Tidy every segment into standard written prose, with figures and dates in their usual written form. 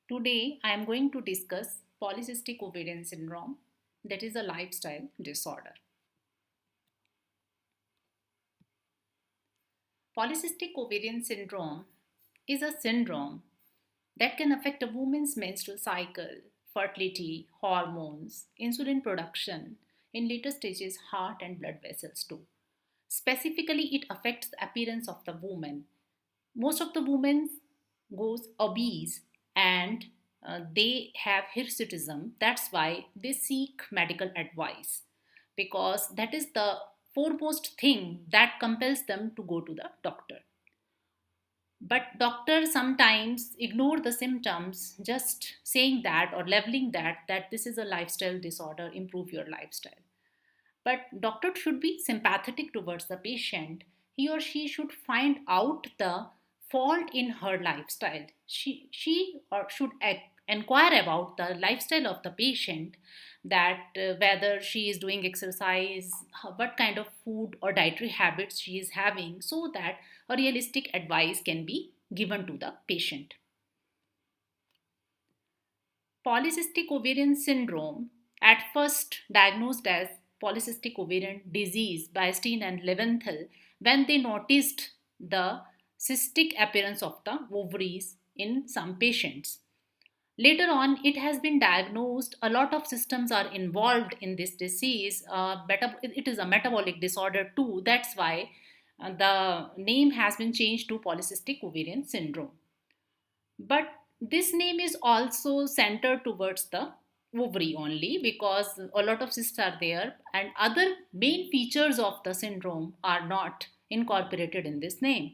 Today, I am going to discuss polycystic ovarian syndrome, that is a lifestyle disorder. Polycystic ovarian syndrome is a syndrome that can affect a woman's menstrual cycle, fertility, hormones, insulin production, in later stages, heart and blood vessels too. Specifically, it affects the appearance of the woman. Most of the women goes obese and they have hirsutism. That's why they seek medical advice because that is the foremost thing that compels them to go to the doctor. But doctors sometimes ignore the symptoms, just saying that or leveling that this is a lifestyle disorder, improve your lifestyle. But doctor should be sympathetic towards the patient. He or she should find out the fault in her lifestyle. She or should inquire about the lifestyle of the patient, that whether she is doing exercise, what kind of food or dietary habits she is having, so that a realistic advice can be given to the patient. Polycystic ovarian syndrome, at first diagnosed as polycystic ovarian disease by Steen and Leventhal, when they noticed the cystic appearance of the ovaries in some patients. Later on, it has been diagnosed. A lot of systems are involved in this disease. It is a metabolic disorder too. That's why the name has been changed to polycystic ovarian syndrome. But this name is also centered towards the ovary only because a lot of cysts are there and other main features of the syndrome are not incorporated in this name.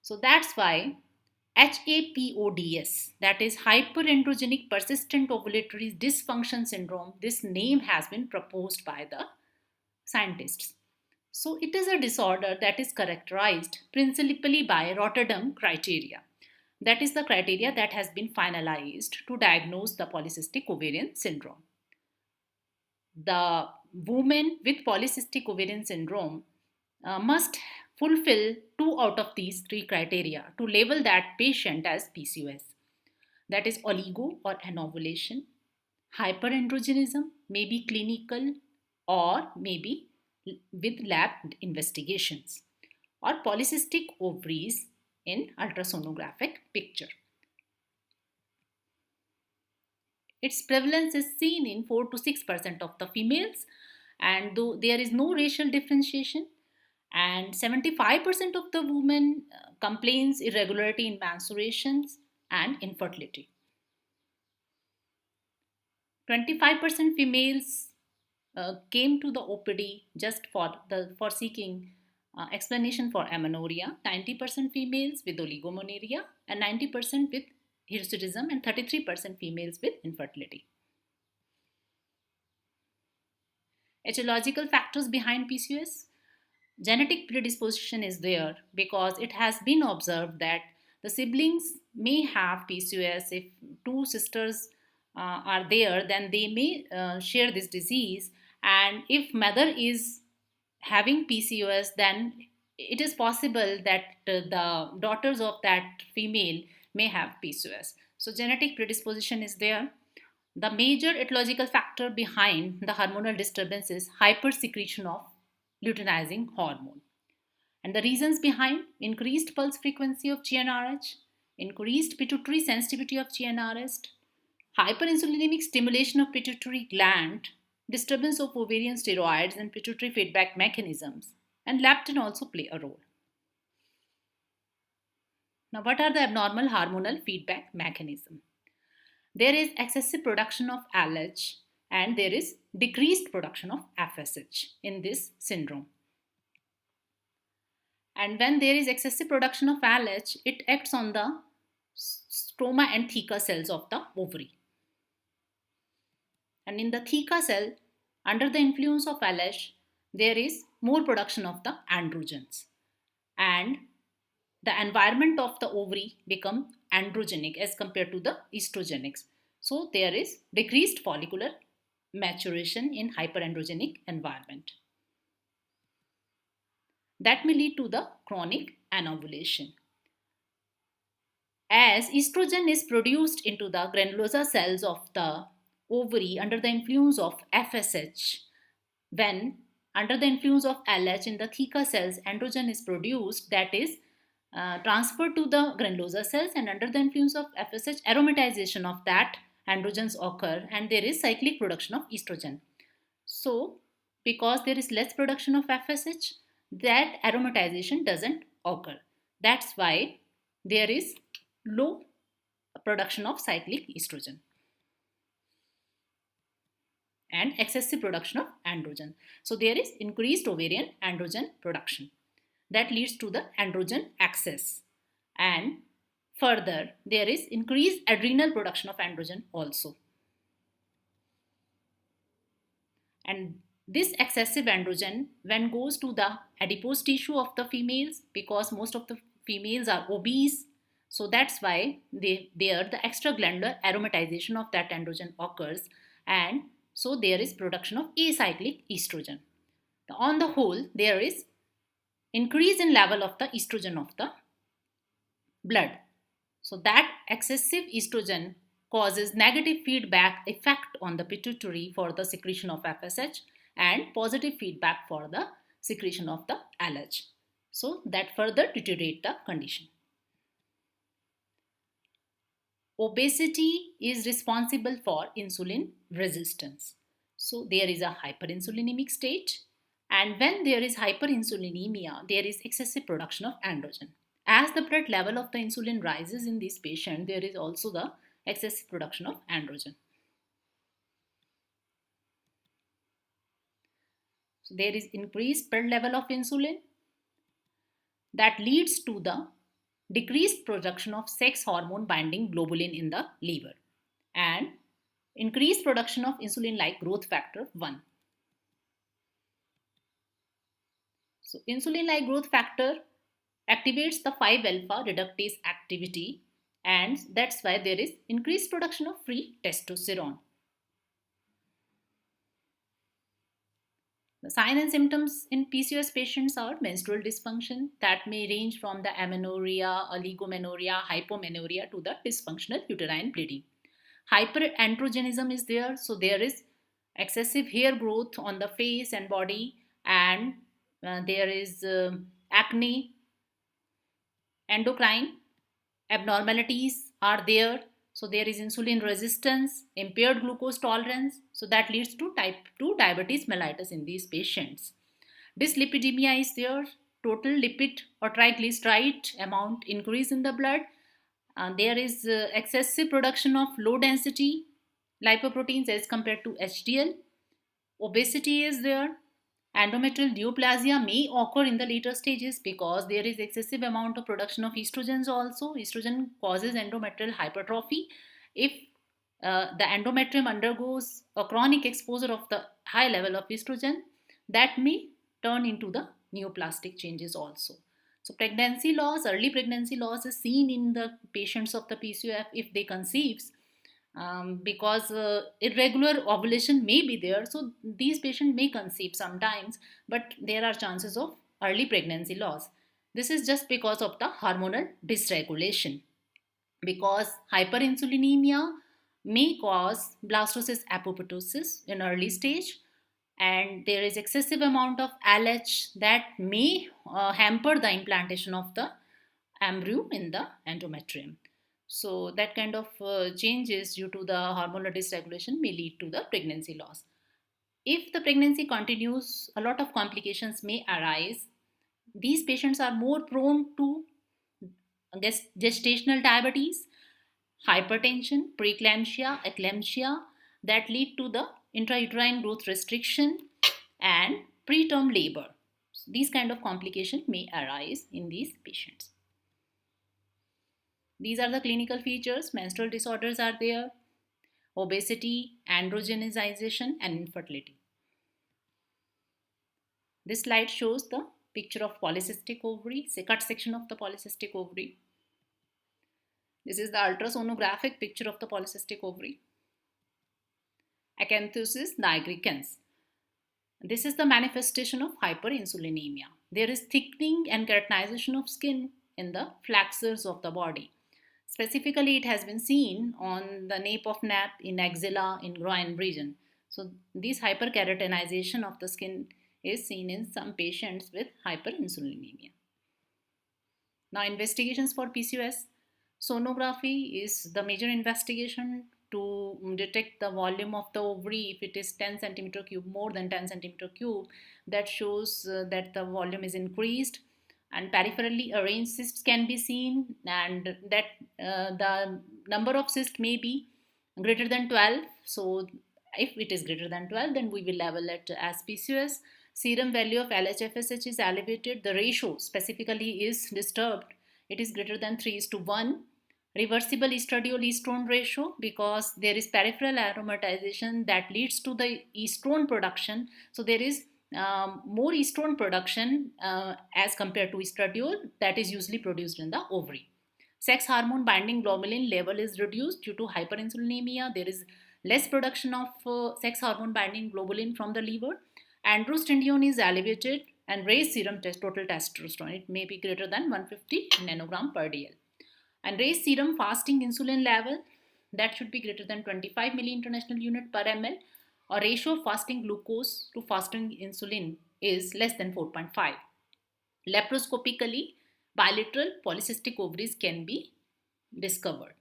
So that's why HAPODS, that is hyperandrogenic persistent ovulatory dysfunction syndrome, this name has been proposed by the scientists. So it is a disorder that is characterized principally by Rotterdam criteria. That is the criteria that has been finalized to diagnose the polycystic ovarian syndrome. The woman with polycystic ovarian syndrome must fulfill two out of these three criteria to label that patient as PCOS. That is oligo or anovulation, hyperandrogenism, may be clinical or maybe with lab investigations, or polycystic ovaries in ultrasonographic picture. Its prevalence is seen in 4 to 6% of the females, and though there is no racial differentiation, and 75% of the women complains irregularity in menstruations and infertility. 25% females came to the OPD just for seeking explanation for amenorrhea, 90% females with oligomenorrhea, and 90% with hirsutism, and 33% females with infertility. Etiological factors behind PCOS. Genetic predisposition is there because it has been observed that the siblings may have PCOS. If two sisters are there, then they may share this disease. And if mother is having PCOS, then it is possible that the daughters of that female may have PCOS. So genetic predisposition is there. The major etiological factor behind the hormonal disturbance is hypersecretion of luteinizing hormone. And the reasons behind increased pulse frequency of GnRH, increased pituitary sensitivity of GnRH, hyperinsulinemic stimulation of pituitary gland, disturbance of ovarian steroids and pituitary feedback mechanisms, and leptin also play a role. Now, what are the abnormal hormonal feedback mechanisms? There is excessive production of LH and there is decreased production of FSH in this syndrome. And when there is excessive production of LH, it acts on the stroma and theca cells of the ovary. And in the theca cell, under the influence of LH, there is more production of the androgens. And the environment of the ovary become androgenic as compared to the estrogenics. So there is decreased follicular maturation in hyperandrogenic environment. That may lead to the chronic anovulation. As estrogen is produced into the granulosa cells of the ovary under the influence of FSH, when under the influence of LH in the theca cells, androgen is produced, that is transferred to the granulosa cells, and under the influence of FSH, aromatization of that androgens occur, and there is cyclic production of estrogen. So, because there is less production of FSH, that aromatization doesn't occur. That's why there is low production of cyclic estrogen and excessive production of androgen. So there is increased ovarian androgen production that leads to the androgen excess, and further there is increased adrenal production of androgen also. And this excessive androgen when goes to the adipose tissue of the females, because most of the females are obese, so that's why there the extraglandular aromatization of that androgen occurs, and so there is production of acyclic estrogen. On the whole, there is increase in level of the estrogen of the blood. So that excessive estrogen causes negative feedback effect on the pituitary for the secretion of FSH and positive feedback for the secretion of the LH. So that further deteriorate the condition. Obesity is responsible for insulin resistance. So there is a hyperinsulinemic state, and when there is hyperinsulinemia, there is excessive production of androgen. As the blood level of the insulin rises in this patient, there is also the excessive production of androgen. So there is increased blood level of insulin that leads to the decreased production of sex hormone binding globulin in the liver and increased production of insulin like growth factor 1. So insulin like growth factor activates the 5 alpha reductase activity, and that's why there is increased production of free testosterone. The signs and symptoms in PCOS patients are menstrual dysfunction that may range from the amenorrhea, oligomenorrhea, hypomenorrhea to the dysfunctional uterine bleeding. Hyperandrogenism is there, so there is excessive hair growth on the face and body, and there is acne. Endocrine abnormalities are there, so there is insulin resistance, impaired glucose tolerance, so that leads to type 2 diabetes mellitus in these patients. Dyslipidemia is there, total lipid or triglyceride amount increase in the blood. There is excessive production of low density lipoproteins as compared to HDL. Obesity is there. Endometrial neoplasia may occur in the later stages because there is excessive amount of production of estrogens also. Estrogen causes endometrial hypertrophy. If the endometrium undergoes a chronic exposure of the high level of estrogen, that may turn into the neoplastic changes also. So pregnancy loss, early pregnancy loss is seen in the patients of the PCOS if they conceives, because irregular ovulation may be there, so these patients may conceive sometimes, but there are chances of early pregnancy loss. This is just because of the hormonal dysregulation, because hyperinsulinemia may cause blastocyst apoptosis in early stage, and there is excessive amount of LH that may hamper the implantation of the embryo in the endometrium. So that kind of changes due to the hormonal dysregulation may lead to the pregnancy loss. If the pregnancy continues, a lot of complications may arise. These patients are more prone to gestational diabetes, hypertension, preeclampsia, eclampsia that lead to the intrauterine growth restriction and preterm labor. So these kind of complications may arise in these patients. These are the clinical features. Menstrual disorders are there, obesity, androgenization, and infertility. This slide shows the picture of polycystic ovary, cut section of the polycystic ovary. This is the ultrasonographic picture of the polycystic ovary. Acanthosis nigricans. This is the manifestation of hyperinsulinemia. There is thickening and keratinization of skin in the flexures of the body. Specifically, it has been seen on the nape of neck, in axilla, in groin region. So, this hyperkeratinization of the skin is seen in some patients with hyperinsulinemia. Now, investigations for PCOS. Sonography is the major investigation to detect the volume of the ovary. If it is 10 centimeter cube, more than 10 centimeter cube, that shows that the volume is increased, and peripherally arranged cysts can be seen, and that the number of cysts may be greater than 12. So if it is greater than 12, then we will label it as PCOS. Serum value of LHFSH is elevated. The ratio specifically is disturbed. It is greater than 3 is to 1. Reversible estradiol estrone ratio, because there is peripheral aromatization that leads to the estrone production. So there is more estrone production as compared to estradiol that is usually produced in the ovary. Sex hormone binding globulin level is reduced due to hyperinsulinemia. There is less production of sex hormone binding globulin from the liver. Androstenedione is elevated, and raised serum total testosterone. It may be greater than 150 nanogram per dl. And raised serum fasting insulin level, that should be greater than 25 milli international unit per ml, or ratio of fasting glucose to fasting insulin is less than 4.5. Laparoscopically, bilateral polycystic ovaries can be discovered.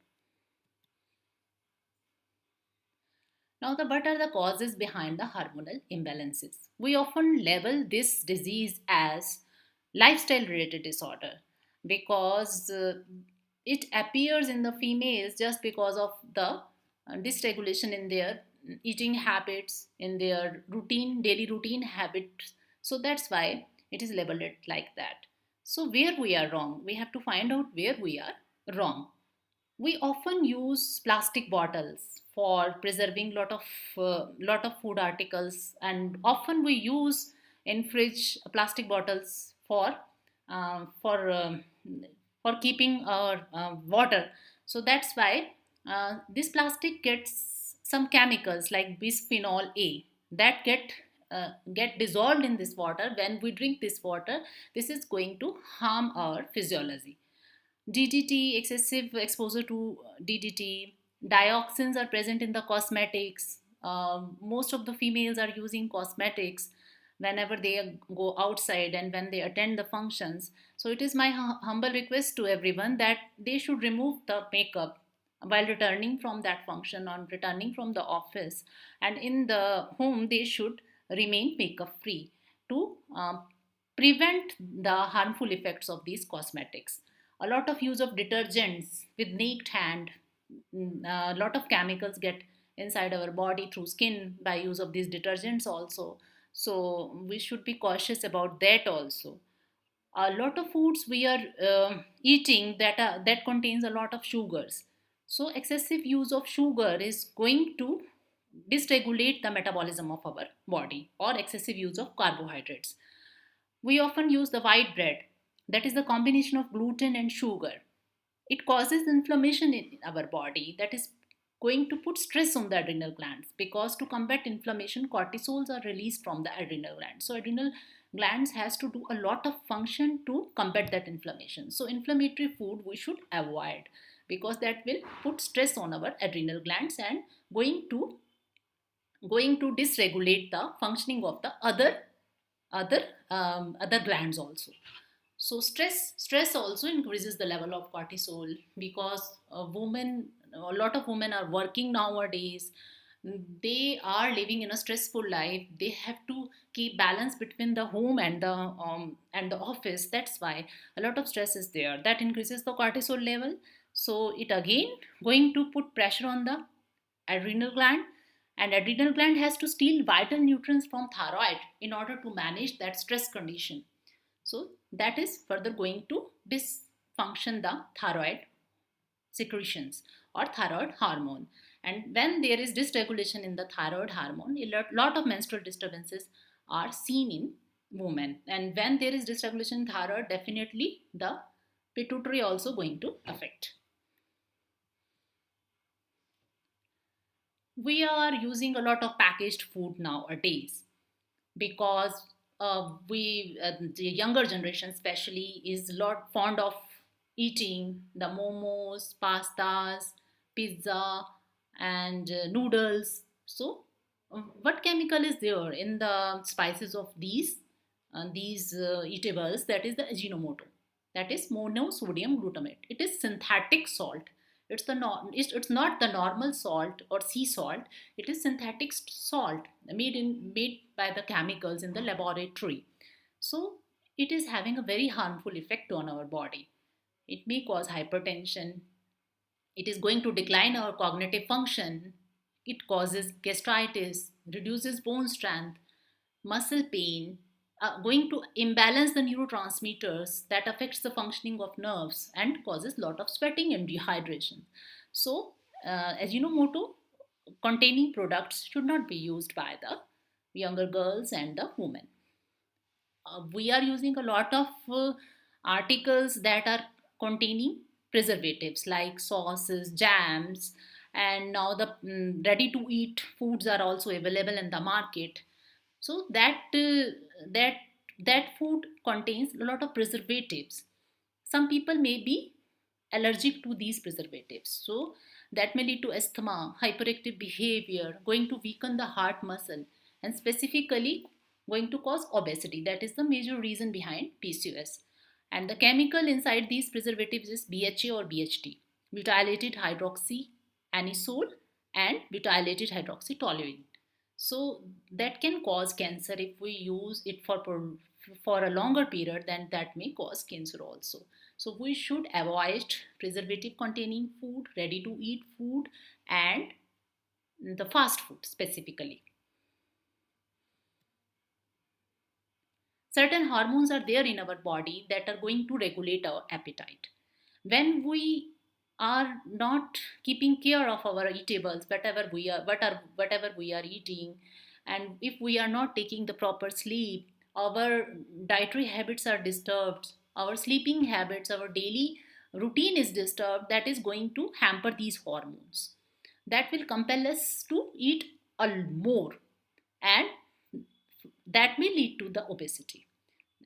Now, what are the causes behind the hormonal imbalances? We often label this disease as lifestyle related disorder because it appears in the females just because of the dysregulation in their eating habits, in their routine, daily routine habits. So that's why it is labeled it like that. So where we are wrong, we have to find out where we are wrong. We often use plastic bottles for preserving lot of food articles, and often we use in fridge plastic bottles uh, for um, for keeping our water. So that's why this plastic gets some chemicals like bisphenol A that get dissolved in this water. When we drink this water, this is going to harm our physiology. DDT, excessive exposure to DDT, dioxins are present in the cosmetics. Most of the females are using cosmetics whenever they go outside and when they attend the functions. So, it is my humble request to everyone that they should remove the makeup while returning from that function or returning from the office, and in the home they should remain makeup free to prevent the harmful effects of these cosmetics. A lot of use of detergents with naked hand, a lot of chemicals get inside our body through skin by use of these detergents also. So we should be cautious about that also. A lot of foods we are eating that contains a lot of sugars. So excessive use of sugar is going to dysregulate the metabolism of our body, or excessive use of carbohydrates. We often use the white bread, that is the combination of gluten and sugar. It causes inflammation in our body that is going to put stress on the adrenal glands, because to combat inflammation, cortisols are released from the adrenal glands. So adrenal glands has to do a lot of function to combat that inflammation. So inflammatory food we should avoid, because that will put stress on our adrenal glands and going to dysregulate the functioning of the other other glands also. So stress also increases the level of cortisol, because a lot of women are working nowadays. They are living in a stressful life. They have to keep balance between the home and the office. That's why a lot of stress is there. That increases the cortisol level. So it again going to put pressure on the adrenal gland, and adrenal gland has to steal vital nutrients from thyroid in order to manage that stress condition. So that is further going to dysfunction the thyroid secretions or thyroid hormone. And when there is dysregulation in the thyroid hormone, a lot of menstrual disturbances are seen in women. And when there is dysregulation in thyroid, definitely the pituitary also going to affect. We are using a lot of packaged food nowadays, because the younger generation especially is lot fond of eating the momos, pastas, pizza, and noodles. So, what chemical is there in the spices of these eatables? That is the Ajinomoto. That is monosodium glutamate. It is synthetic salt. It's not the normal salt or sea salt. It is synthetic salt made by the chemicals in the laboratory. So it is having a very harmful effect on our body. It may cause hypertension. It is going to decline our cognitive function. It causes gastritis, reduces bone strength, muscle pain, going to imbalance the neurotransmitters that affects the functioning of nerves and causes lot of sweating and dehydration. So, Ajinomoto containing products should not be used by the younger girls and the women. We are using a lot of articles that are containing preservatives like sauces, jams, and now the ready to eat foods are also available in the market. So that that food contains a lot of preservatives. Some people may be allergic to these preservatives, so that may lead to asthma, hyperactive behavior, going to weaken the heart muscle, and specifically going to cause obesity. That is the major reason behind PCOS. And the chemical inside these preservatives is BHA or BHT, butylated hydroxy anisole and butylated hydroxytoluene. So that can cause cancer if we use it for a longer period. Then that may cause cancer also. So we should avoid preservative containing food, ready to eat food, and the fast food specifically. Certain hormones are there in our body that are going to regulate our appetite. When we are not keeping care of our eatables, whatever we are eating, and if we are not taking the proper sleep, our dietary habits are disturbed, our sleeping habits, our daily routine is disturbed, that is going to hamper these hormones. That will compel us to eat a more, and that may lead to the obesity.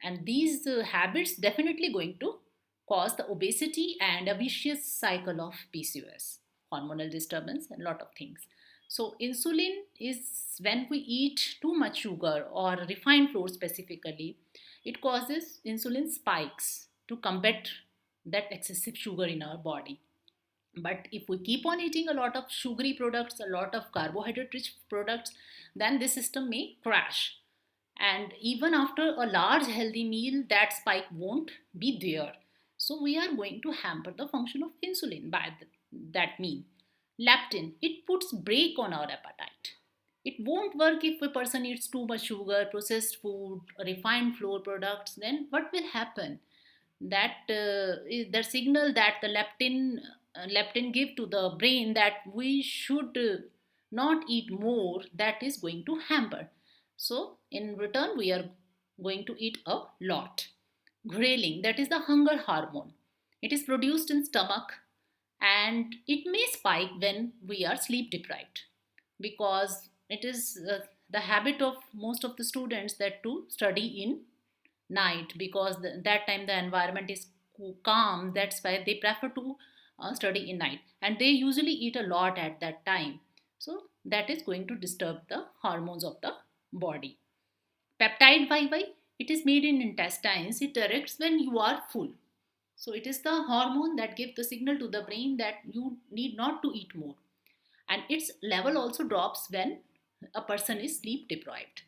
And these habits definitely going to cause the obesity and a vicious cycle of PCOS, hormonal disturbance, and a lot of things. So insulin is when we eat too much sugar or refined flour specifically, it causes insulin spikes to combat that excessive sugar in our body. But if we keep on eating a lot of sugary products, a lot of carbohydrate rich products, then this system may crash. And even after a large healthy meal, that spike won't be there. So we are going to hamper the function of insulin by that mean. Leptin, it puts brake on our appetite. It won't work if a person eats too much sugar, processed food, refined flour products. Then what will happen? That is the signal that the leptin give to the brain that we should not eat more, that is going to hamper. So in return we are going to eat a lot. Ghrelin, that is the hunger hormone. It is produced in stomach, and it may spike when we are sleep deprived, because it is the habit of most of the students that to study in night, because that time the environment is calm. That's why they prefer to study in night, and they usually eat a lot at that time. So that is going to disturb the hormones of the body. Peptide YY, it is made in intestines. It directs when you are full. So it is the hormone that gives the signal to the brain that you need not to eat more. And its level also drops when a person is sleep deprived.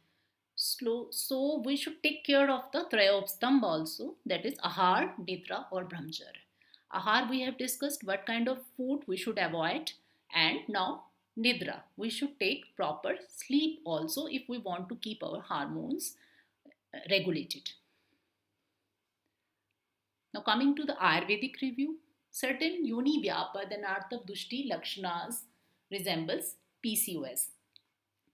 So we should take care of the Trayopstamba also, that is Ahar, Nidra or Brahmacharya. Ahar we have discussed what kind of food we should avoid, and now Nidra, we should take proper sleep also if we want to keep our hormones regulated. Now coming to the Ayurvedic review, certain Yoni Vyapad and Arthav Dushti Lakshanas resembles PCOS.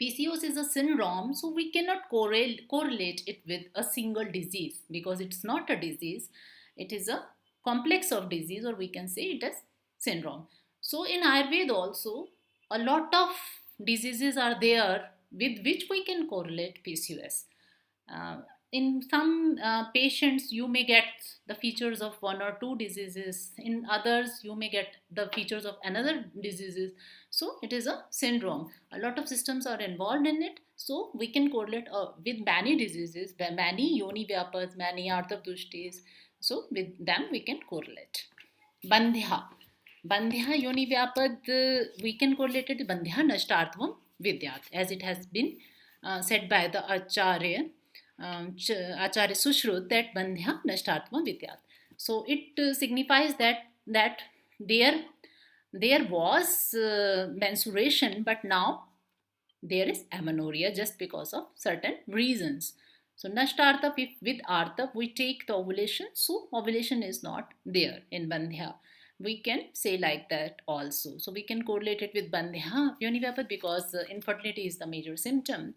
PCOS is a syndrome, so we cannot correlate it with a single disease, because it's not a disease, it is a complex of disease, or we can say it as syndrome. So in Ayurveda also, a lot of diseases are there with which we can correlate PCOS. Uh, in some patients you may get the features of one or two diseases, in others you may get the features of another diseases. So it is a syndrome, a lot of systems are involved in it, so we can correlate with many diseases, many yoni vyapas, many arthabdushtis, so with them we can correlate. Bandhya. Bandhya yoni vyapad, we can correlate it. Bandhya nashtartvam vidyat, as it has been said by the Acharya, Acharya Sushrut, that Bandhya nashtartvam vidyat. So it signifies that there there was menstruation, but now there is amenorrhea just because of certain reasons. So nashtartha, if with artha we take the ovulation, so ovulation is not there in bandhya. We can say like that also. So we can correlate it with bandhya yonivapat because infertility is the major symptom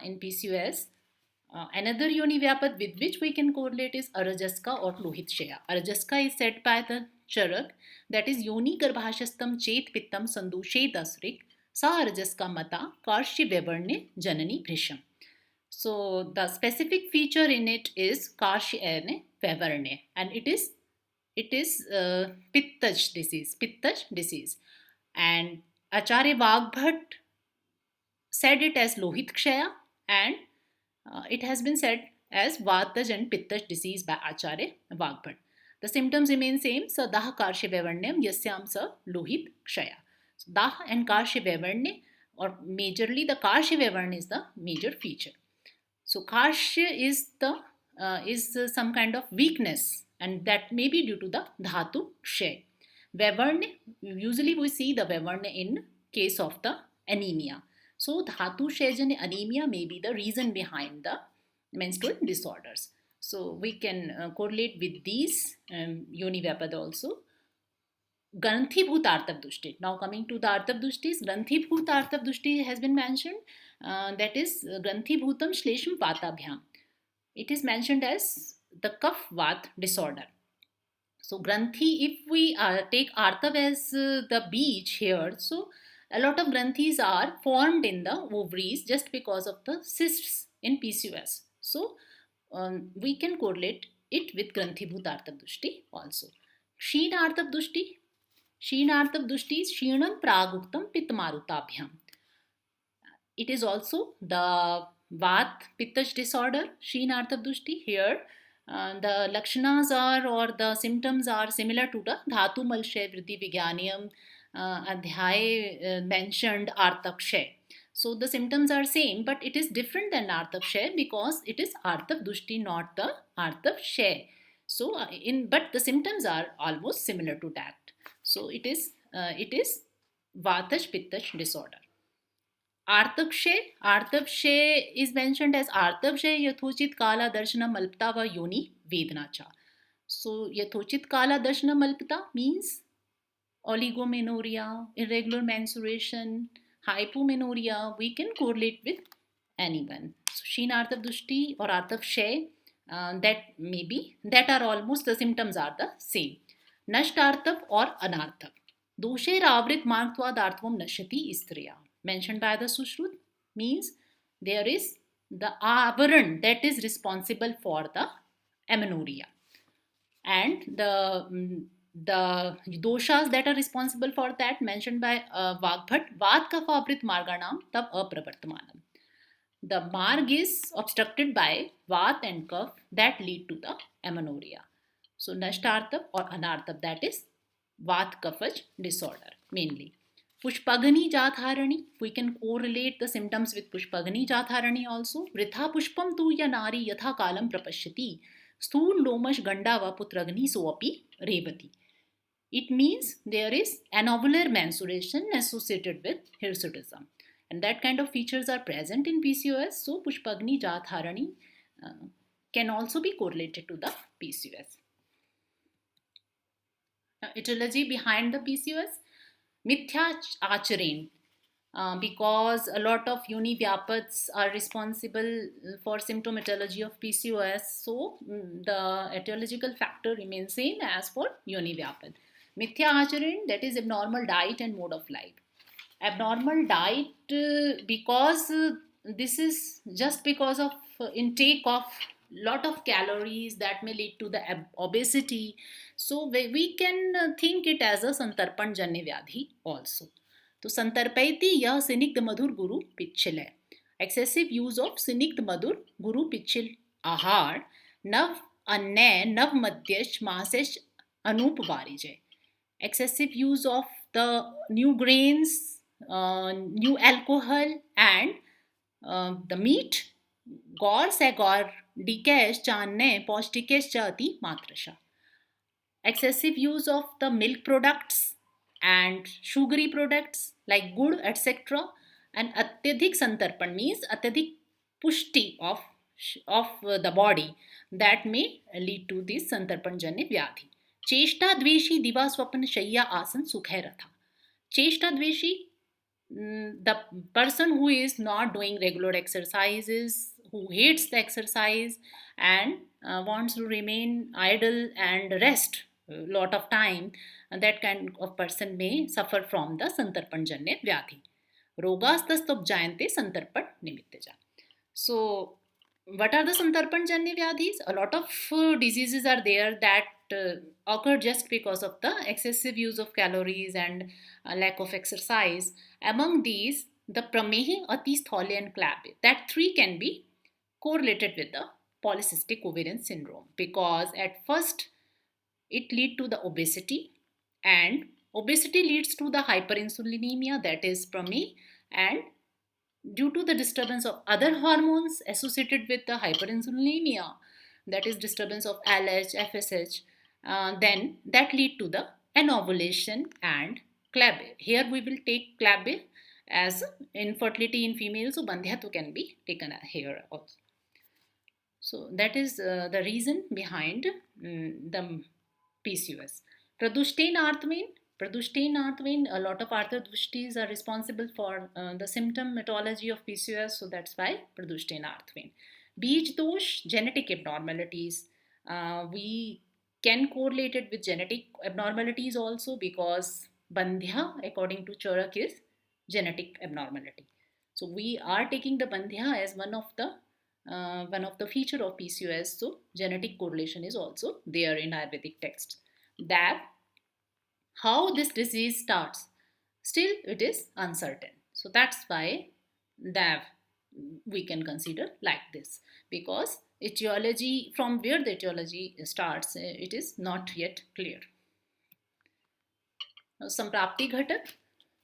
in PCOS. Another yoni vyapat with which we can correlate is Arajaska or Lohit Shaya. Arajaska is said by the Charak, that is yoni garbhashastam chet pittam sandushe dasrik sa Arajaska mata karshi vevarne janani bhrisham. So the specific feature in it is karshi vevarne, and it is Pittaj disease, and Acharya Vagbhat said it as Lohit Kshaya, and it has been said as Vataj and Pittaj disease by Acharya Vagbhat. The symptoms remain same. So Dah Karshe Vevarnyam Yasyam Sa Lohit Kshaya. So Dah and Karshe Vevarnya, or majorly the Karshe Vevarnya is the major feature. So Karshe is some kind of weakness, and that may be due to the Dhatu Kshay. Vevarnya, usually we see the Vevarnya in case of the anemia. So Dhatu Kshay anemia may be the reason behind the menstrual disorders. So we can correlate with these yoni vyapad also. Granthibhut Artabdushti. Now coming to the Artabdushtis, Granthibhut Artabdushti has been mentioned. That is Granthibhutam Shlesham Vatabhyam. It is mentioned as the Kaf Vat disorder. So Granthi, if we take Artav as the beach here, so a lot of Granthis are formed in the ovaries just because of the cysts in PCOS. So we can correlate it with Granthibhut Artabdushti also. Ksheen Artabdushti. Ksheen Artabdushti is Kshinam Praguktam Pittamarutabhyam. It is also the Vat Pittaj disorder, Ksheen Artabdushti. Here the lakshanas are, or the symptoms are similar to the Dhatu Malshay Vriddhi Vigyaniam Adhyay mentioned Artakshay. So the symptoms are same, but it is different than Artakshay because it is Artabdushti, not the Artakshay. So but the symptoms are almost similar to that. So it is Vatash Pittash disorder. Artakshay is mentioned as Artakshay Yathochit Kala Darshana Malpta va Yoni Vednacha. So Yathochit Kala Darshana Malpta means oligomenorrhea, irregular menstruation, hypomenorrhea. We can correlate with anyone. So Ksheen Artabdushti or Artakshay, that are almost the symptoms are the same. Nashtartab or Anartab. Dosher Avrit Margtvad Nashati Istriya. Mentioned by the Sushrut means there is the avaran that is responsible for the amenorrhea, and the doshas that are responsible for that mentioned by Vagbhat, Vat Kapha Avrit Marganam Tab Apravartamanam. The marg is obstructed by Vat and Kaph that lead to the amenorrhea. So Nashtartab or Anartab, that is Vat Kaphaj disorder mainly. Pushpagani Jatharani, we can correlate the symptoms with Pushpagani Jatharani also. Vritha Pushpam tu ya nari yatha kalam prapashyati. Sthul lomash gandava putragni soapi revati. It means there is anovular menstruation associated with hirsutism. And that kind of features are present in PCOS. So Pushpagni Jatharani can also be correlated to the PCOS. Now, etiology behind the PCOS. Mithya Acharan, because a lot of yoni vyapats are responsible for symptomatology of PCOS, so the etiological factor remains same as for yoni vyapat. Mithya Acharan, that is abnormal diet and mode of life. Abnormal diet because this is just because of intake of lot of calories that may lead to the obesity. So we can think it as a संतर्पण जन्य व्याधि also. तो संतर्पयति यह स्निग्ध मधुर गुरु पिच्छिल है. Excessive use of स्निग्ध मधुर गुरु पिच्छिल आहार नव अन्य नव मध्यश मासेश Anoop वारिजय. Excessive use of the new grains, new alcohol and the meat गौर से गौर डिकेश चान्ने पौष्टिकेश च अति मात्रशा. Excessive use of the milk products and sugary products like gur etc. and अत्यधिक संतर्पण means अत्यधिक पुष्टि of the body that may lead to this संतर्पण जन्य व्याधि. चेष्टा द्वेषी दिवा स्वप्न शय्या आसन सुखै रथा. चेष्टा द्वेषी, the person who is not doing regular exercises, who hates the exercise and wants to remain idle and rest a lot of time, that kind of person may suffer from the संतर्पण जन्य व्याधि. रोगास्तस्तुपजायन्ते संतर्पण निमित्तजा. So what are the संतर्पण जन्य व्याधis? A lot of diseases are there that occur just because of the excessive use of calories and lack of exercise. Among these, the pramehi, atisthole and clabe, that three can be correlated with the polycystic ovarian syndrome, because at first it leads to the obesity, and obesity leads to the hyperinsulinemia, that is pramehi, and due to the disturbance of other hormones associated with the hyperinsulinemia, that is disturbance of LH, FSH, then that lead to the anovulation and clabe. Here we will take clabe as infertility in females, so bandhyatva can be taken here also. So that is the reason behind the PCOS. Pradushtain Arthvein, a lot of arthrodushtis are responsible for the symptomatology of PCOS, so that's why Pradushtain Arthvein. Beej dosh, genetic abnormalities. We can correlate it with genetic abnormalities also, because bandhya, according to Charak, is genetic abnormality. So we are taking the bandhya as one of the feature of PCOS. So genetic correlation is also there in Ayurvedic texts. That how this disease starts, still it is uncertain. So that's why DAV we can consider like this, because etiology, from where the etiology starts, it is not yet clear. Now, Samprapti Ghatak,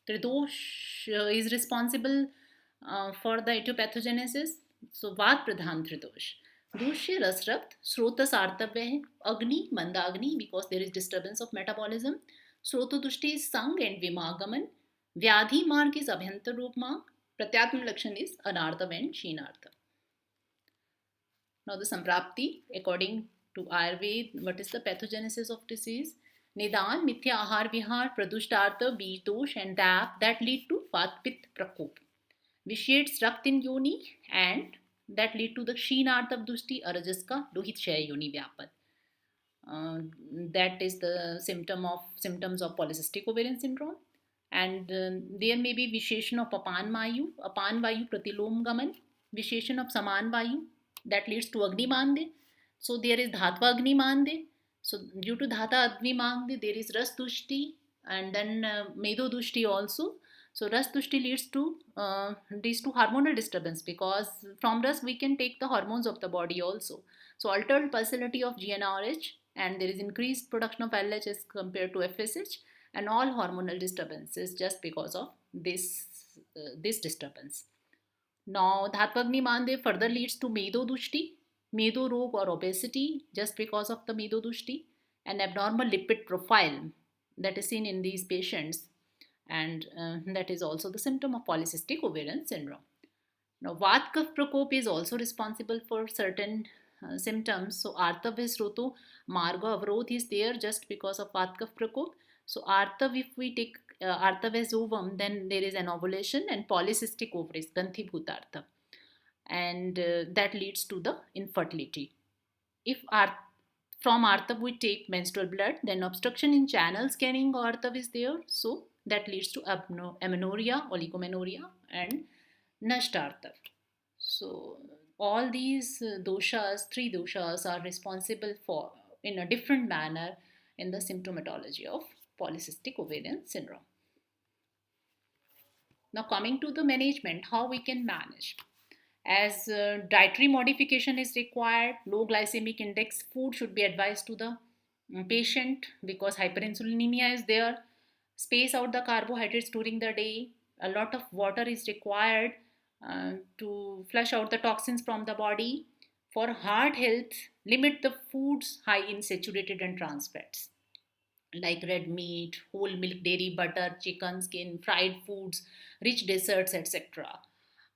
Tridosh is responsible for the etiopathogenesis. So Vat Pradhan Tridosh. Dushya Rasrakt, Srotas Artavya, Agni, Mandagni, because there is disturbance of metabolism. Srotodushti is Sang and Vimagaman. Vyadhi mark is Abhyantar Roop mark. Pratyatma Lakshan is Anartha and Sheenartha. Now the Samprapti, according to Ayurveda, what is the pathogenesis of disease? Nidan, Mithya Ahar Vihar, Pradushtartha, Bij Dosh and DAP that lead to Vatpit Prakop. Vitiates Rakt in Yoni and that lead to the Sheenartha Dushti Arajaska Lohit Shaya Yoni Vyapat. That is the symptoms of polycystic ovarian syndrome. And there may be Visheshan of Apan Vayu Pratilom Gaman, Visheshan of Saman Vayu, that leads to Agni Mande. So there is Dhatva Agni Mande. So due to Dhata Agni Mande, there is Ras Dushti and then Medo Dushti also. So Ras Dushti leads to these two hormonal disturbance, because from Ras we can take the hormones of the body also. So altered pulsatility of GnRH, and there is increased production of LH as compared to FSH, and all hormonal disturbances just because of this disturbance. Now Dhatvagni Mande further leads to Medo Dushti, Medo Rog or obesity just because of the Medo Dushti, and abnormal lipid profile that is seen in these patients, and that is also the symptom of polycystic ovarian syndrome. Now Vatkaf Prakop is also responsible for certain symptoms. So Artav Sroto Marga Avrodh is there just because of Vatkaf Prakop. So Artav, if we take Artav as ovum, then there is an ovulation and polycystic ovaries, Ganthibhutartha, and that leads to the infertility. If from Artav we take menstrual blood, then obstruction in channels carrying Artav is there, so that leads to amenorrhea, oligomenorrhea and Nashtartav. So all these doshas, three doshas, are responsible for in a different manner in the symptomatology of polycystic ovarian syndrome. Now, coming to the management, how we can manage. As dietary modification is required, low glycemic index food should be advised to the patient because hyperinsulinemia is there. Space out the carbohydrates during the day. A lot of water is required to flush out the toxins from the body. For heart health, limit the foods high in saturated and trans fats like red meat, whole milk, dairy, butter, chicken, skin, fried foods, rich desserts, etc.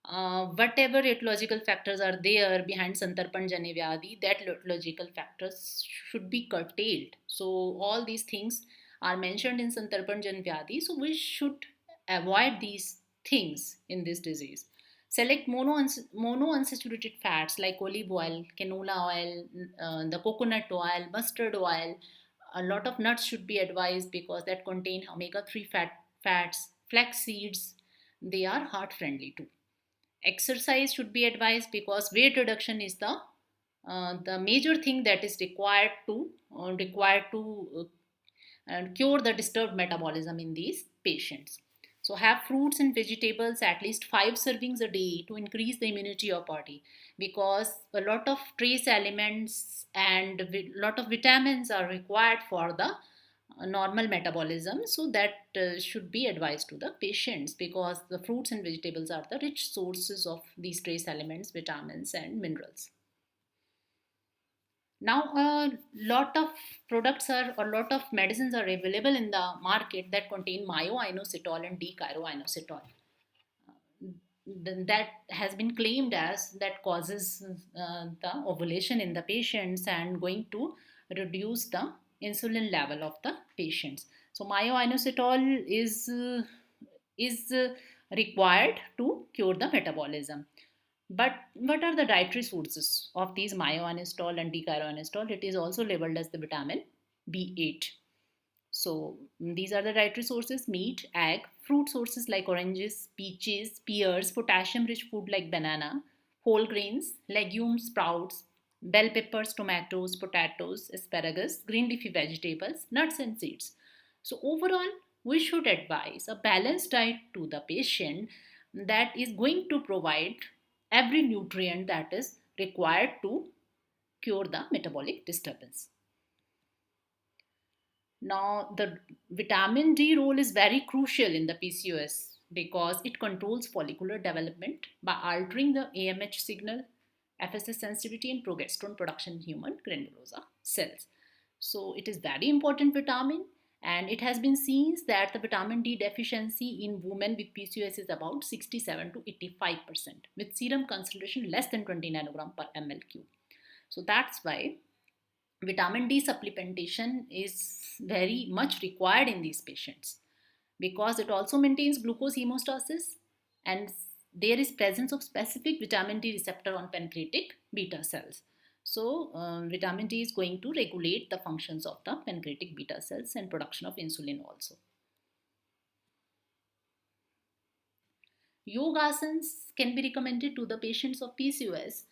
Whatever etiological factors are there behind Santarpan Janya Vyadhi, that etiological factors should be curtailed. So all these things are mentioned in Santarpan Janya Vyadhi. So we should avoid these things in this disease. Select monounsaturated fats like olive oil, canola oil, the coconut oil, mustard oil. A lot of nuts should be advised because that contain omega-3 fats, flax seeds. They are heart friendly too. Exercise should be advised because weight reduction is the major thing that is required to cure the disturbed metabolism in these patients. So have fruits and vegetables at least 5 servings a day to increase the immunity of body because a lot of trace elements and a lot of vitamins are required for the normal metabolism, so that should be advised to the patients because the fruits and vegetables are the rich sources of these trace elements, vitamins and minerals. Now a lot of products are a lot of medicines are available in the market that contain myoinositol and d-chiroinositol. That has been claimed as that causes the ovulation in the patients and going to reduce the insulin level of the patients. So myoinositol is required to cure the metabolism. But what are the dietary sources of these myoinositol and d-chiroinositol? It is also labeled as the vitamin B8. So these are the dietary sources: meat, egg, fruit sources like oranges, peaches, pears, potassium-rich food like banana, whole grains, legumes, sprouts, bell peppers, tomatoes, potatoes, asparagus, green leafy vegetables, nuts and seeds. So overall, we should advise a balanced diet to the patient that is going to provide every nutrient that is required to cure the metabolic disturbance. Now, the vitamin D role is very crucial in the PCOS because it controls follicular development by altering the AMH signal, FSH sensitivity, and progesterone production in human granulosa cells. So, it is very important vitamin, and it has been seen that the vitamin D deficiency in women with PCOS is about 67 to 85%, with serum concentration less than 20 nanogram per ml cube. So that's why vitamin D supplementation is very much required in these patients because it also maintains glucose hemostasis and there is presence of specific vitamin D receptor on pancreatic beta cells. So vitamin D is going to regulate the functions of the pancreatic beta cells and production of insulin also. Yoga asanas can be recommended to the patients of PCOS.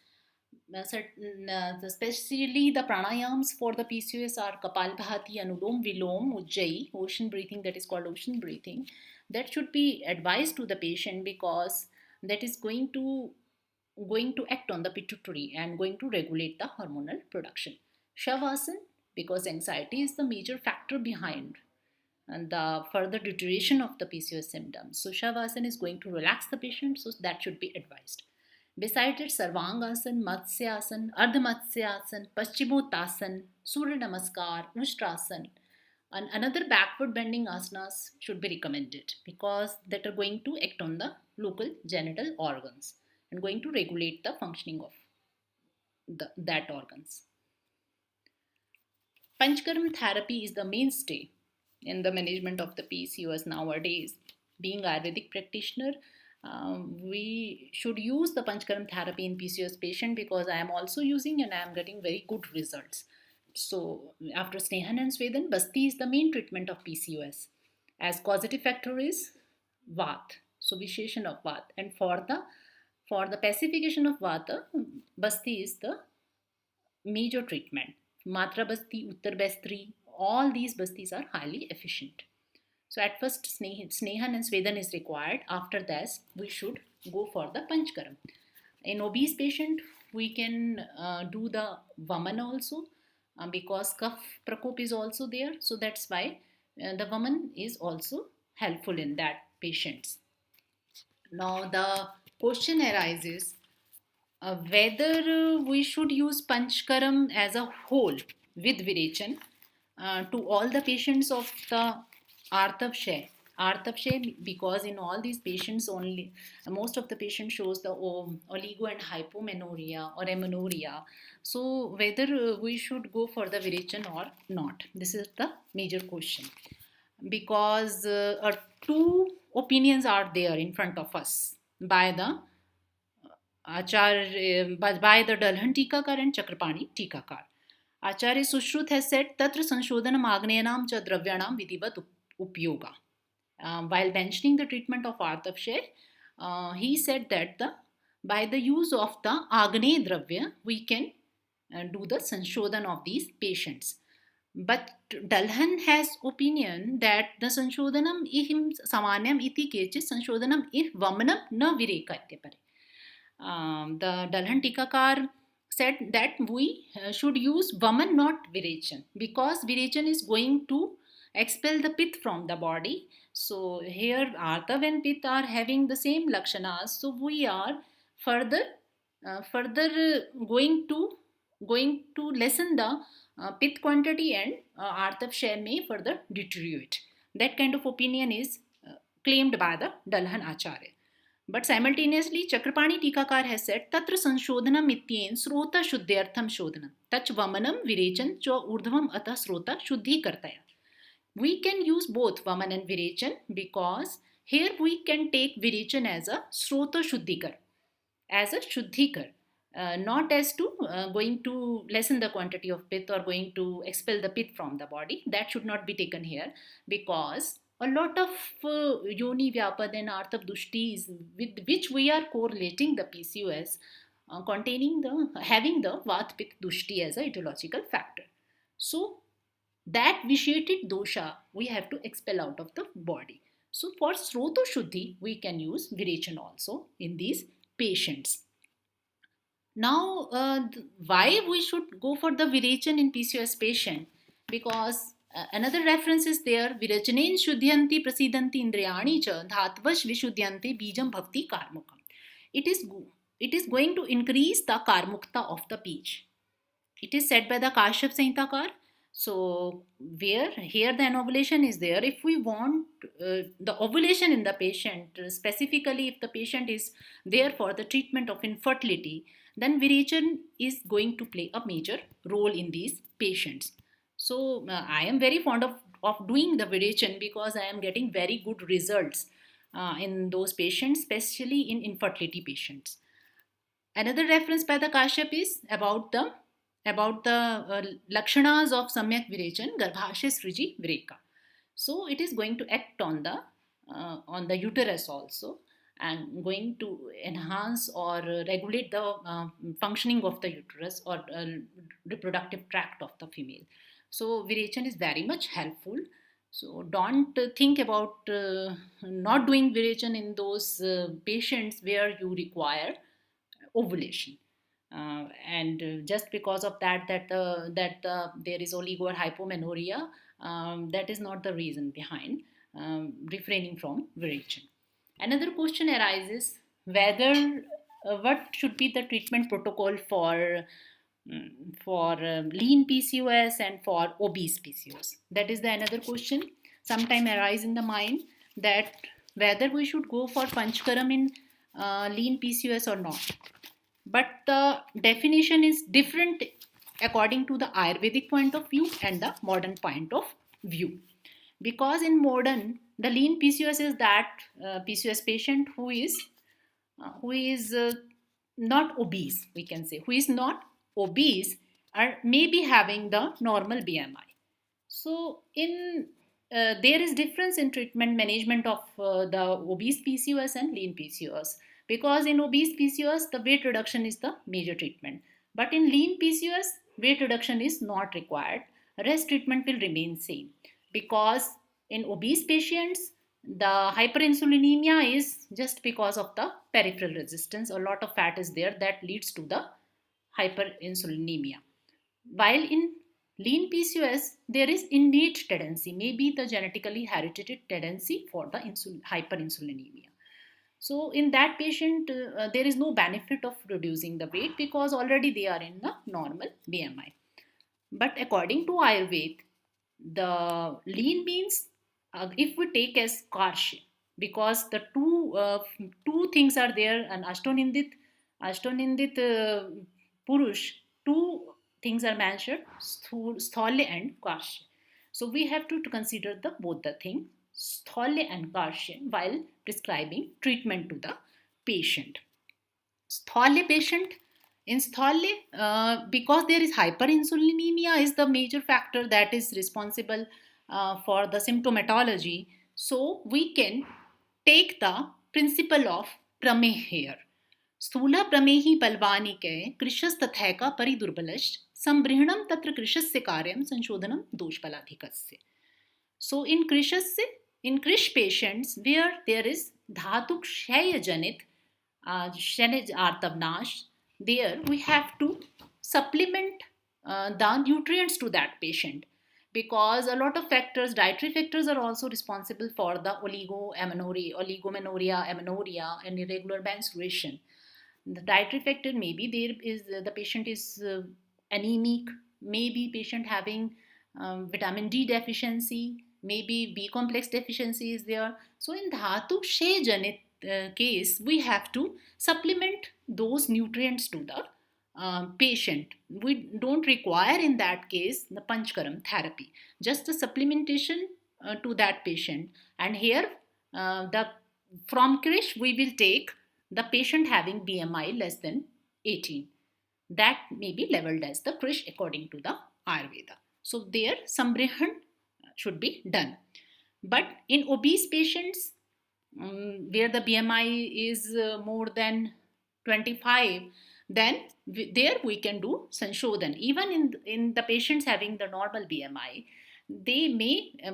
Especially the pranayams for the PCOS are Kapalbhati, Anulom Vilom, Ujjayi, ocean breathing, that is called ocean breathing. That should be advised to the patient because that is going to act on the pituitary and going to regulate the hormonal production. Shavasana, because anxiety is the major factor behind and the further deterioration of the PCOS symptoms. So Shavasana is going to relax the patient, so that should be advised. Besides it, Sarvangasana, Matsyasana, Ardhamatsyasan, Paschimottasana, Surya Namaskar, Ustrasana, and another backward bending asanas should be recommended because that are going to act on the local genital organs and going to regulate the functioning of that organs. Panchkaram therapy is the mainstay in the management of the PCOS nowadays. Being Ayurvedic practitioner, we should use the Panchkaram therapy in PCOS patient because I am also using and I am getting very good results. So after Snehan and Swedan, Basti is the main treatment of PCOS. As causative factor is Vat, so vitiation of Vat. And for the For the pacification of Vata, Basti is the major treatment. Matra Basti, Uttar Basti, all these Bastis are highly efficient. So at first Snehan and Svedan is required. After that, we should go for the Panchkaram. In obese patient, we can do the Vaman also because Kaph Prakop is also there. So that's why the Vaman is also helpful in that patients. Now the question arises whether we should use Panchkaram as a whole with Virechan to all the patients of the Arthav Sheh. Arthav Sheh, because in all these patients only, most of the patients shows the oligo and hypomenorrhea or amenorrhea. So whether we should go for the Virechan or not. This is the major question. Because two opinions are there in front of us by the Acharya by the Dalhan Tikakar and Chakrapani Tikakar. Acharya Sushruth has said Tatra Sanshodhanam Agneyanam cha Dravyanam Vidivat Upyoga. While mentioning the treatment of Arthav Sheh, he said that by the use of the Agne Dravya, we can do the Sanshodhan of these patients. But Dalhan has opinion that the Sanshodhanam ihim samanyam iti kechit Sanshodhanam if vamanam na vireka ityapare. The Dalhan Tikakar said that we should use Vaman, not Virechan, because Virechan is going to expel the pith from the body. So here Arthav and Pith are having the same lakshanas. So we are further going to lessen the pith quantity, and Arthav Sheh may further deteriorate. That kind of opinion is claimed by the Dalhan Acharya. But simultaneously, Chakrapani Tikakar has said, Tatra Sanshodhanam Ityen Srota Shuddhyartham Shodhanam. Tach Vamanam Virechan Cho Urdhvam Atah Srota Shuddhi Kartaya. We can use both Vaman and Virechan because here we can take Virechan as a Srota Shuddhikar, as a Shuddhikar. Not as to going to lessen the quantity of pith or going to expel the pith from the body. That should not be taken here because a lot of yoni vyapad and arthav dushtis with which we are correlating the PCOS containing the having the vat pith dushti as a etiological factor. So that vitiated dosha we have to expel out of the body. So for sroto shuddhi we can use virechan also in these patients. Now, why we should go for the Virechan in PCOS patient? Because another reference is there, Virechanen Shuddhyanti Prasidanti Indriyani cha Dhatvash Vishuddhyanti Bijam Bhakti Karmukam. It is going to increase the Karmukta of the peach. It is said by the Kashyap Sanhitakar. So, where here the anovulation is there, if we want the ovulation in the patient, specifically if the patient is there for the treatment of infertility, then Virechan is going to play a major role in these patients. So, I am very fond of doing the Virechan because I am getting very good results in those patients, especially in infertility patients. Another reference by the Kashyap is about the lakshanas of Samyak Virechan, Garbhashay Sriji Vireka. So it is going to act on the uterus also and going to enhance or regulate the functioning of the uterus or reproductive tract of the female. So Virechan is very much helpful. So don't think about not doing Virechan in those patients where you require ovulation. And just because of that there is oligo or hypomenorrhea, that is not the reason behind refraining from Virechan. Another question arises whether what should be the treatment protocol for lean PCOS and for obese PCOS. That is the another question sometime arise in the mind, that whether we should go for Panchkaram in lean PCOS or not. But the definition is different according to the Ayurvedic point of view and the modern point of view. Because in modern, the lean PCOS is that PCOS patient who is not obese, we can say, who is not obese or maybe having the normal BMI. So there is difference in treatment management of the obese PCOS and lean PCOS. because in obese PCOS the weight reduction is the major treatment, but in lean PCOS weight reduction is not required. Rest treatment will remain same, because in obese patients the hyperinsulinemia is just because of the peripheral resistance. A lot of fat is there that leads to the hyperinsulinemia, while in lean PCOS, there is innate tendency, maybe the genetically hereditary tendency for the hyperinsulinemia. So, in that patient, there is no benefit of reducing the weight because already they are in the normal BMI. But according to Ayurveda, the lean means if we take as Karsha, because the two things are there, and Ashtonindit Purush, two things are mentioned, Sthalya and Karsha. So we have to consider the both the thing, Sthalya and Karsha, while prescribing treatment to the patient. Sthalya patient, in Sthalya, because there is hyperinsulinemia is the major factor that is responsible for the symptomatology. So we can take the principle of Prameh here. स्थूला प्रमेहि बलवानिके कृशस् तथैका परिदुर्बलश्च संबृहणम तत्र कृशस्य कार्यम संशोधनम दोषबलाधिकस्य. So in Krish patients where there is dhatu kshaya janit shanaj artavnash, there we have to supplement the nutrients to that patient, because a lot of factors, dietary factors, are also responsible for the oligomenorrhea, amenorrhea, and irregular menstruation. The dietary factor, maybe there is the patient is anemic, maybe patient having vitamin D deficiency, maybe B complex deficiency is there. So in dhatu kshay janit case, we have to supplement those nutrients to the patient. We don't require in that case the panchkaram therapy, just the supplementation to that patient. And here the from Krish we will take the patient having BMI less than 18. That may be leveled as the Krish according to the Ayurveda. So there sambrihan should be done. But in obese patients, where the BMI is more than 25, then there we can do Sanshodhan. Even in the patients having the normal BMI,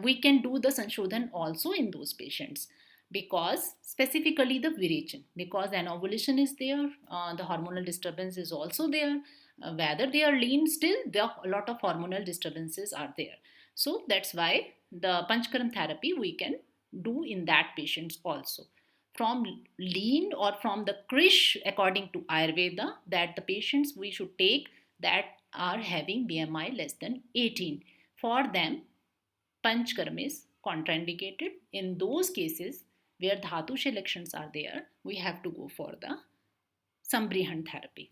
we can do the Sanshodhan also in those patients, because specifically the virechan, because an ovulation is there, the hormonal disturbance is also there. Whether they are lean, still there are a lot of hormonal disturbances are there. So that's why the Panchkaram therapy we can do in that patients also. From lean or from the Krish according to Ayurveda, that the patients we should take that are having BMI less than 18. For them, Panchkaram is contraindicated. In those cases where dhatu selections are there, we have to go for the Sambrihan therapy.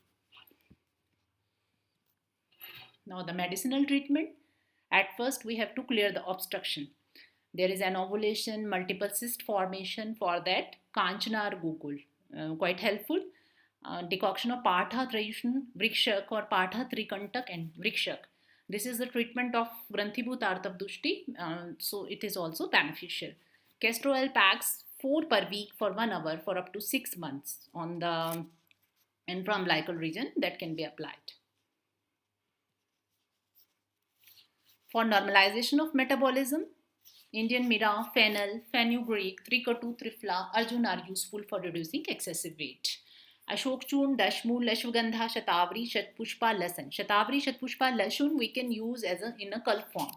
Now the medicinal treatment, at first we have to clear the obstruction. There is an ovulation, multiple cyst formation. For that, Kanchana or Gugul, quite helpful. Decoction of Patha Trayushan, Vrikshak, or Patha Trikantak and Vrikshak. This is the treatment of Granthibhut Artabdushti, so it is also beneficial. Castor oil packs 4 per week for 1 hour for up to 6 months on the infraumbilical region that can be applied. For normalization of metabolism, Indian Mira, Fennel, Fenugreek, Tricottu, Trifla, Arjun are useful for reducing excessive weight. Ashok Churn, Dashmul, Ashwagandha, Shatavari, Shatpushpa, Lasan. Shatavari, Shatpushpa, Lashun we can use as in a culp form.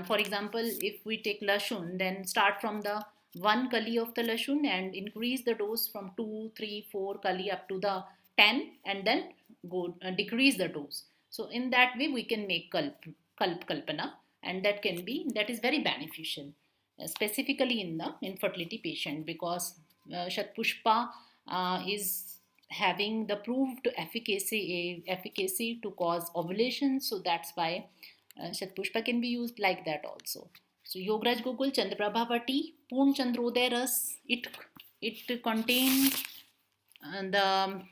For example, if we take Lashun, then start from the 1 kali of the Lashun and increase the dose from 2, 3, 4 kali up to the 10, and then go decrease the dose. So in that way we can make kalpana, and that is very beneficial, specifically in the infertility patient, because Shatpushpa is having the proved efficacy to cause ovulation. So that's why Shatpushpa can be used like that also. So Yograj Gogul, Chandraprabhavati, Poon Chandroday Ras, it contains the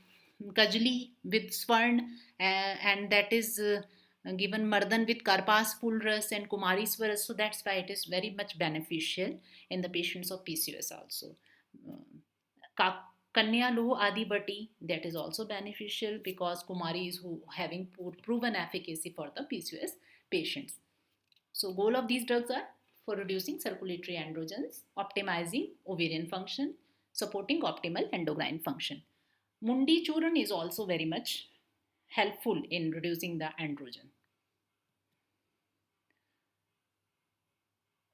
Kajli with Swarn, and that is given Mardan with Karpas full ras and Kumari Swaras. So that's why it is very much beneficial in the patients of PCOS also. Kanya Loh Adi Bati, that is also beneficial because Kumari is who having proven efficacy for the PCOS patients. So goal of these drugs are for reducing circulatory androgens, optimizing ovarian function, supporting optimal endocrine function. Mundi Churan is also very much helpful in reducing the androgen.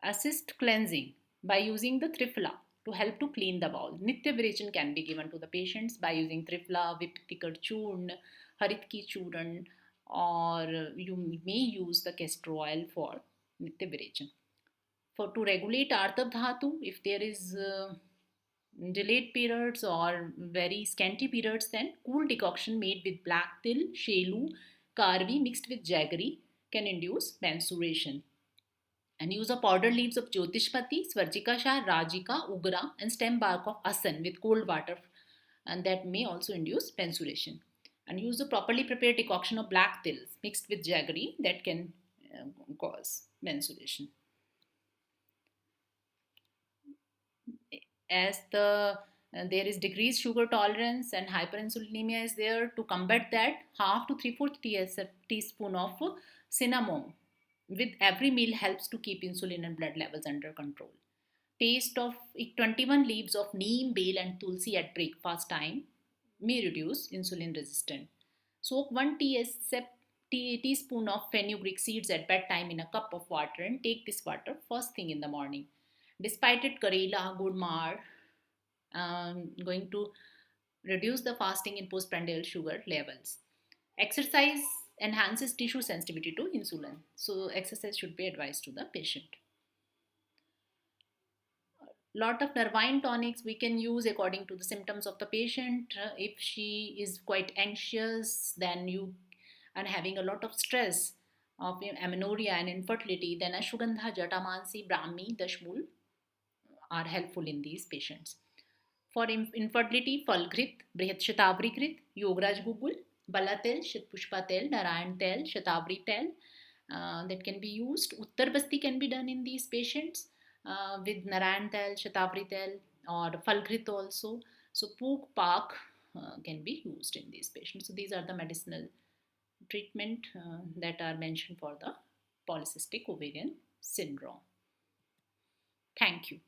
Assist cleansing by using the Triphala to help to clean the bowel. Nitya Virichan can be given to the patients by using Triphala, Viptikar Churn, Haritki Churn, or you may use the castor oil for Nitya Virichan. For to regulate Artab Dhatu, if there is delayed periods or very scanty periods, then cool decoction made with black till, shelu, karvi mixed with jaggery can induce menstruation. And use of powdered leaves of Jyotishpati, Swarjikasha, Rajika, Ugra, and stem bark of Asan with cold water, and that may also induce menstruation. And use a properly prepared decoction of black tills mixed with jaggery that can cause menstruation. As there is decreased sugar tolerance and hyperinsulinemia is there, to combat that, half to three-fourth teaspoon of cinnamon with every meal helps to keep insulin and blood levels under control. Taste of 21 leaves of neem, bale, and tulsi at breakfast time may reduce insulin resistance. Soak 1 teaspoon of fenugreek seeds at bedtime in a cup of water and take this water first thing in the morning. Despite it, Karela, Gudmar, going to reduce the fasting in postprandial sugar levels. Exercise enhances tissue sensitivity to insulin. So exercise should be advised to the patient. Lot of nervine tonics we can use according to the symptoms of the patient. If she is quite anxious, then you and having a lot of stress of amenorrhea and infertility, then ashwagandha, jatamansi, brahmi, dashmul are helpful in these patients. For infertility, Falghrit, Brihat Shatavari Grit, Yograj Gugul, Balatel, Shitpushpa Tel, Narayan Tel, Shatavari Tel, that can be used. Uttar Basti can be done in these patients with Narayan Tel, Shatavari Tel, or Falghrit also. So, Pook Pak can be used in these patients. So, these are the medicinal treatment that are mentioned for the polycystic ovarian syndrome. Thank you.